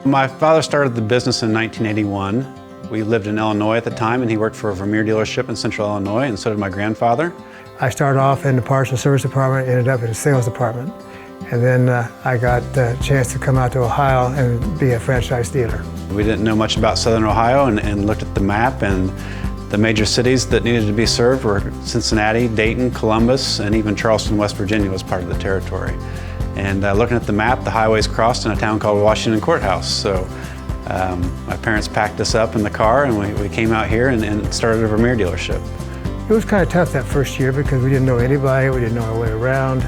My father started the business in 1981. We lived in Illinois at the time, and he worked for a Vermeer dealership in Central Illinois, and so did my grandfather. I started off in the parts and service department, ended up in the sales department. And then I got the chance to come out to Ohio and be a franchise dealer. We didn't know much about Southern Ohio and looked at the map, and the major cities that needed to be served were Cincinnati, Dayton, Columbus, and even Charleston, West Virginia was part of the territory. And looking at the map, the highways crossed in a town called Washington Courthouse. So my parents packed us up in the car, and we came out here and started a Vermeer dealership. It was kind of tough that first year because we didn't know anybody, we didn't know our way around.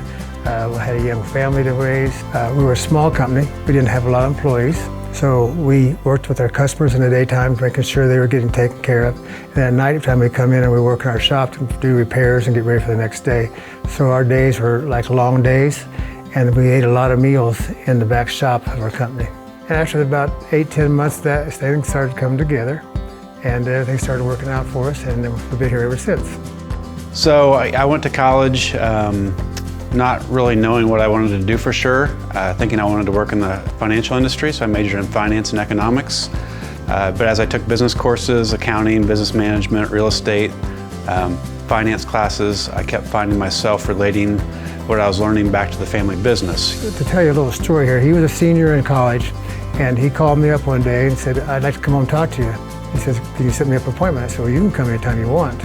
We had a young family to raise. We were a small company. We didn't have a lot of employees. So we worked with our customers in the daytime, making sure they were getting taken care of. And at night time we come in and we work in our shop to do repairs and get ready for the next day. So our days were like long days, and we ate a lot of meals in the back shop of our company. And after about 8-10 months, that things started coming together, and everything started working out for us, and we've been here ever since. So I went to college, not really knowing what I wanted to do for sure, thinking I wanted to work in the financial industry, so I majored in finance and economics. But as I took business courses, accounting, business management, real estate, finance classes, I kept finding myself relating what I was learning back to the family business. To tell you a little story here, he was a senior in college, and he called me up one day and said, "I'd like to come home and talk to you." He says, "Can you set me up an appointment?" I said, "Well, you can come anytime you want."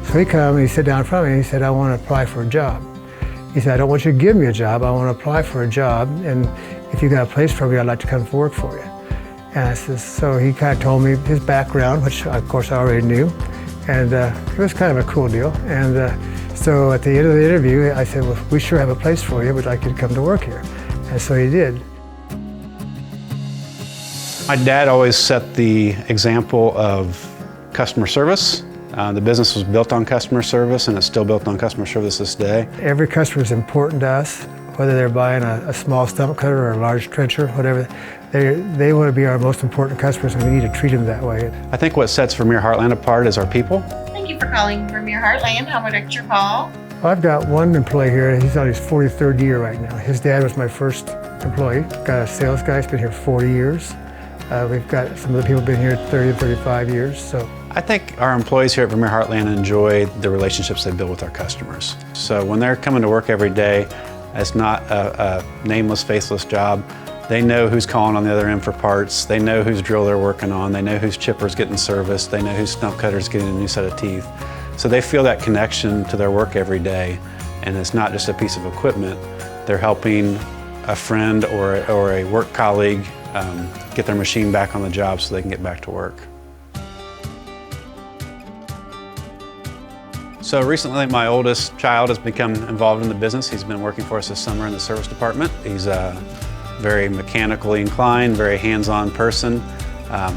So he come and he sat down in front of me and he said, "I want to apply for a job." He said, "I don't want you to give me a job, I want to apply for a job, and if you got a place for me, I'd like to come to work for you." And I said, so he kind of told me his background, which of course I already knew, and it was kind of a cool deal. And so at the end of the interview, I said, "Well, we sure have a place for you, we'd like you to come to work here." And so he did. My dad always set the example of customer service. The business was built on customer service, and it's still built on customer service this day. Every customer is important to us, whether they're buying a small stump cutter or a large trencher, whatever. They want to be our most important customers, and we need to treat them that way. I think what sets Vermeer Heartland apart is our people. Thank you for calling Vermeer Heartland. How may I direct your call? Well, I've got one employee here. He's on his 43rd year right now. His dad was my first employee. Got a sales guy. He's been here 40 years. We've got some of the people been here 30 and 35 years. So I think our employees here at Vermeer Heartland enjoy the relationships they build with our customers. So when they're coming to work every day, it's not a nameless, faceless job. They know who's calling on the other end for parts. They know whose drill they're working on. They know whose chipper's getting serviced. They know whose stump cutter's getting a new set of teeth. So they feel that connection to their work every day. And it's not just a piece of equipment. They're helping a friend or a work colleague get their machine back on the job so they can get back to work. So recently my oldest child has become involved in the business. He's been working for us this summer in the service department. He's very mechanically inclined, very hands-on person,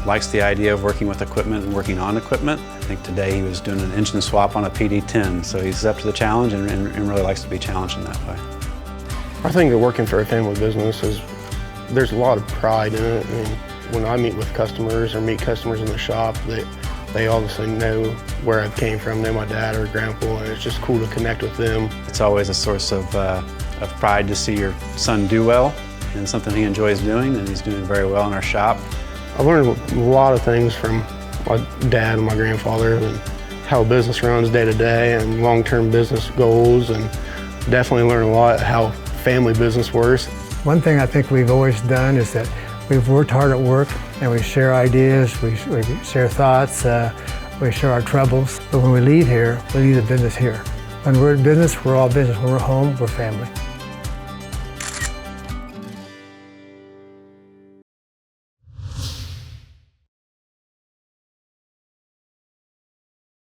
likes the idea of working with equipment and working on equipment. I think today he was doing an engine swap on a PD-10, so he's up to the challenge and really likes to be challenged in that way. I think that working for a family business there's a lot of pride in it. I mean, when I meet with customers or meet customers in the shop, they obviously know where I came from, know my dad or grandpa, and it's just cool to connect with them. It's always a source of pride to see your son do well, and something he enjoys doing, and he's doing very well in our shop. I learned a lot of things from my dad and my grandfather, and how a business runs day to day and long-term business goals, and definitely learned a lot how family business works. One thing I think we've always done is that we've worked hard at work, and we share ideas, we share thoughts, we share our troubles. But when we leave here, we leave the business here. When we're in business, we're all business. When we're home, we're family.